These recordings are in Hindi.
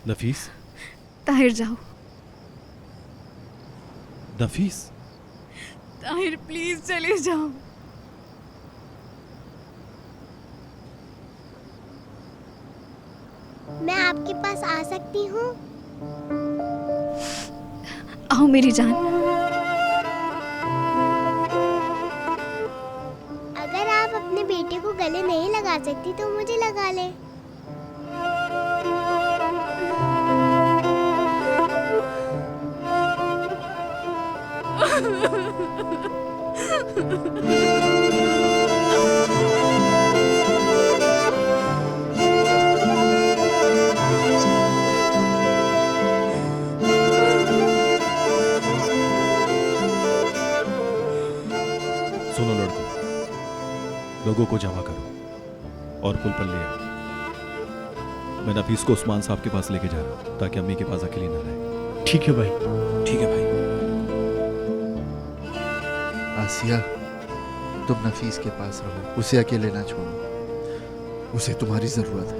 नफीस, ताहिर जाओ। नफीस, ताहिर प्लीज चले जाओ। मैं आपके पास आ सकती हूँ? आओ मेरी जान। अगर आप अपने बेटे को गले नहीं लगा सकती तो मुझे लगा ले। सुनो लड़कों, लोगों को जमा करो और पुल पर ले आओ। मैं नफीस को उस्मान साहब के पास लेके जा रहा हूं ताकि अम्मी के पास अकेली न रहे। ठीक है भाई। ठीक है भाई। आसिया, तुम नफीस के पास रहो, उसे अकेले ना छोड़ो, उसे तुम्हारी जरूरत है।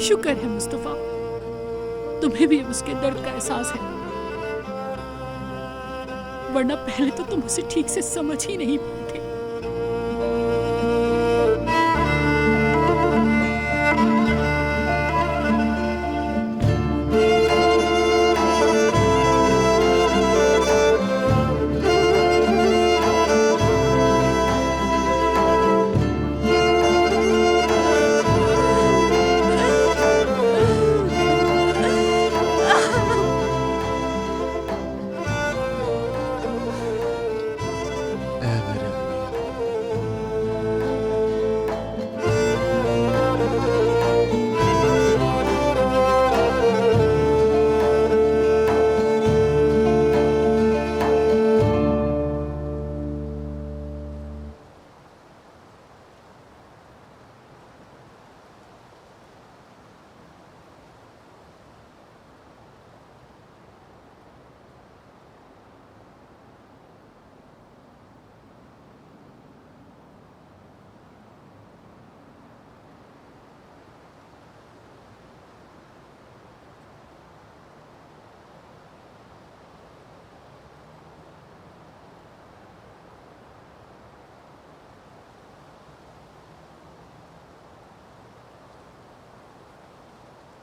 शुक्र है मुस्तफा, तुम्हें भी उसके दर्द का एहसास है, वरना पहले तो तुम उसे ठीक से समझ ही नहीं पाते। ऐ मेरे अल्लाह,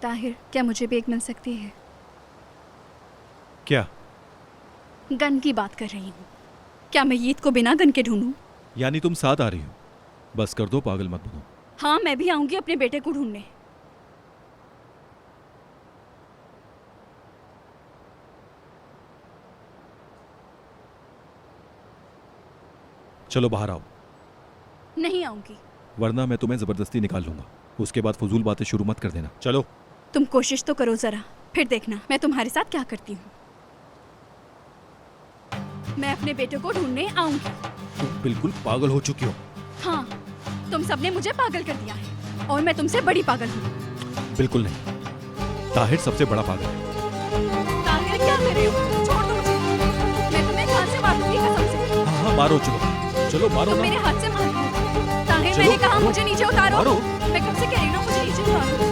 ताहिर, क्या मुझे भी एक मिल सकती है? क्या? गन की बात कर रही हूँ। क्या मैं ईद को बिना गन के ढूंढूं? यानी तुम साथ आ रही हो? बस कर दो, पागल मत बनो। हाँ, मैं भी आऊंगी अपने बेटे को ढूंढने। चलो बाहर आओ, नहीं आऊंगी। वरना मैं तुम्हें जबरदस्ती निकाल लूंगा। उसके बाद फजूल बातें शुरू मत कर देना। चलो। तुम कोशिश तो करो जरा, फिर देखना मैं तुम्हारे साथ क्या करती हूँ। मैं अपने बेटे को ढूंढने आऊंगी। तुम बिल्कुल पागल हो चुकी हो। हाँ, तुम सबने मुझे पागल कर दिया है और मैं तुमसे बड़ी पागल हूँ। बिल्कुल नहीं, ताहिर सबसे बड़ा पागल है। ताहिर, क्या कर रहे हो? छोड़ दो मुझे। मैं तुम्हें हाथ से मार दूंगी कसम से। हाँ हाँ, मारो, चलो चलो, मारो तुम ना। मेरे हाथ से मार दो। ताहिर, चलो, मैंने कहा मारो, मुझे नीचे उतारो। मारो। मैं कब से कह रही हूँ मुझे नीचे उतारो।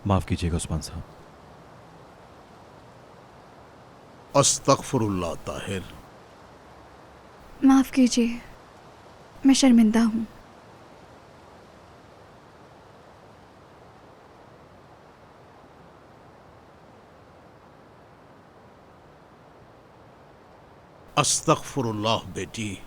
माफ कीजिएगा उस्मान साहब। अस्तगफुरुल्लाह ताहिर। माफ कीजिए, मैं शर्मिंदा हूँ। अस्तगफुरुल्लाह बेटी।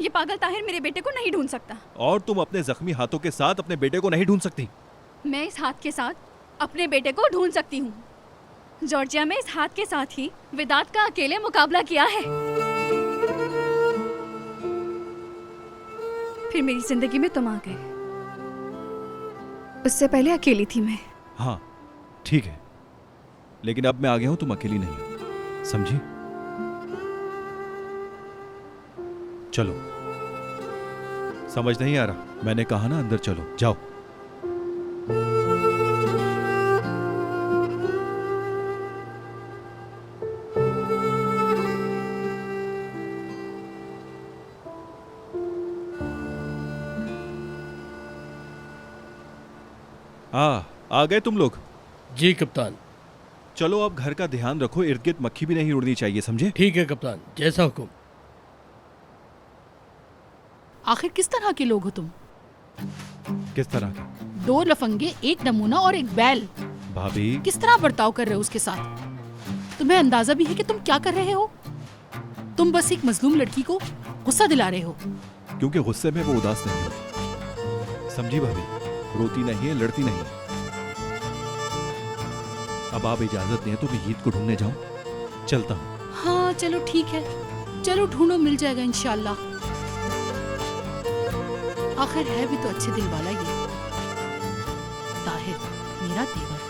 ये पागल ताहिर मेरे बेटे को नहीं ढूंढ सकता। और तुम अपने जख्मी हाथों के साथ अपने बेटे को नहीं ढूंढ सकती। मैं इस हाथ के साथ अपने बेटे को ढूंढ सकती हूँ। जॉर्जिया में इस हाथ के साथ ही विदात का अकेले मुकाबला किया है। फिर मेरी जिंदगी में तुम आ गए। उससे पहले अकेली थी मैं। हाँ ठीक है, लेकिन अब मैं आ गया हूं, तुम अकेली नहीं हो, समझी? चलो समझ नहीं आ रहा। मैंने कहा ना अंदर चलो, जाओ। आ गए तुम लोग? जी कप्तान। चलो अब घर का ध्यान रखो, इर्द गिर्द मक्खी भी नहीं उड़नी चाहिए, समझे? ठीक है कप्तान, जैसा हुक्म। आखिर किस तरह के लोग हो तुम? किस तरह का? 2 लफंगे, 1 नमूना और 1 बैल। भाभी, किस तरह बर्ताव कर रहे हो उसके साथ? तुम्हें अंदाजा भी है कि तुम क्या कर रहे हो? तुम बस एक मजलूम लड़की को गुस्सा दिला रहे हो। क्योंकि गुस्से में वो उदास नहीं होती, समझी भाभी? रोती नहीं है, लड़ती नहीं है। अब आप इजाजत दें तो मैं ईद को ढूंढने जाऊं? चलता हूं। हाँ चलो ठीक है, चलो ढूंढो, मिल जाएगा इंशाल्लाह। आखिर है भी तो अच्छे दिल वाला ये ताहिर, मेरा देवर।